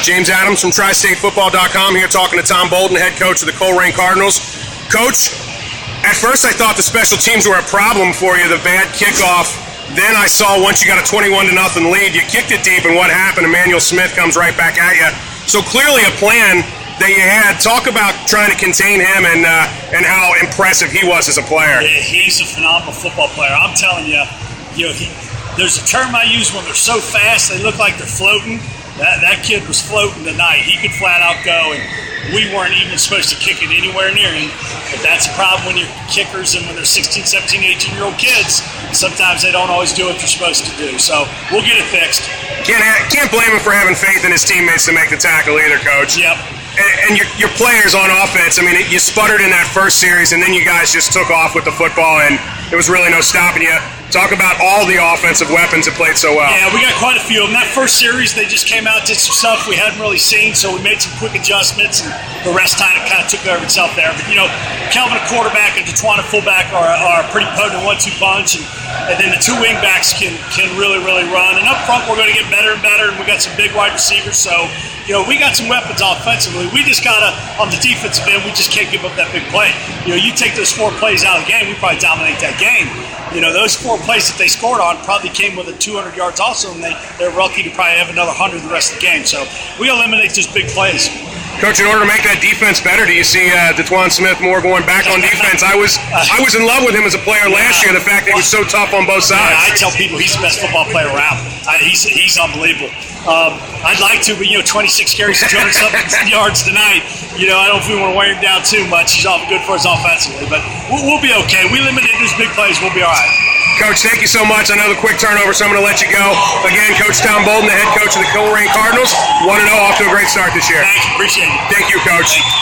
James Adams from tristatefootball.com here talking to Tom Bolden, head coach of the Colerain Cardinals. Coach, at first I thought the special teams were a problem for you, the bad kickoff. Then I saw once you got a 21-0 lead, you kicked it deep, and what happened? Emmanuel Smith comes right back at you. So clearly a plan that you had. Talk about trying to contain him and how impressive he was as a player. Yeah, he's a phenomenal football player. I'm telling you, there's a term I use when they're so fast they look like they're floating. That kid was floating tonight. He could flat out go, and we weren't even supposed to kick it anywhere near him. But that's a problem when you're kickers and when they're 16, 17, 18-year-old kids. Sometimes they don't always do what they're supposed to do. So we'll get it fixed. Can't blame him for having faith in his teammates to make the tackle either, Coach. Yep. And your players on offense, I mean, you sputtered in that first series, and then you guys just took off with the football, and there was really no stopping you. Talk about all the offensive weapons that played so well. Yeah, we got quite a few of them. That first series, they just came out, did some stuff we hadn't really seen, so we made some quick adjustments, and the rest time it kind of took care of itself there. But, Kelvin, a quarterback, and DeTuan, a fullback, are a pretty potent 1-2 punch, and then the two wing backs can really, really run. And up front, we're going to get better and better, and we got some big wide receivers, so we got some weapons offensively. We just got to, on the defensive end, we just can't give up that big play. You take those 4 plays out of the game, we probably dominate that game. Those 4 plays that they scored on probably came with 200 yards also, and they're lucky to probably have another 100 the rest of the game. So we eliminate those big plays. Coach, in order to make that defense better, do you see DeTuan Smith more going back on defense? I was in love with him as a player last year, the fact that he was so tough on both sides. Yeah, I tell people he's the best football player around. He's unbelievable. I'd like to, but 26 carries and 200-something yards tonight. I don't know if we want to wear him down too much. He's awful good for us offensively, but we'll be okay. We eliminate those big plays, we'll be all right. Coach, thank you so much. I know the quick turnover, so I'm going to let you go. Again, Coach Tom Bolden, the head coach of the Colerain Cardinals. 1-0, off to a great start this year. Thank you. Appreciate it. Thank you, Coach.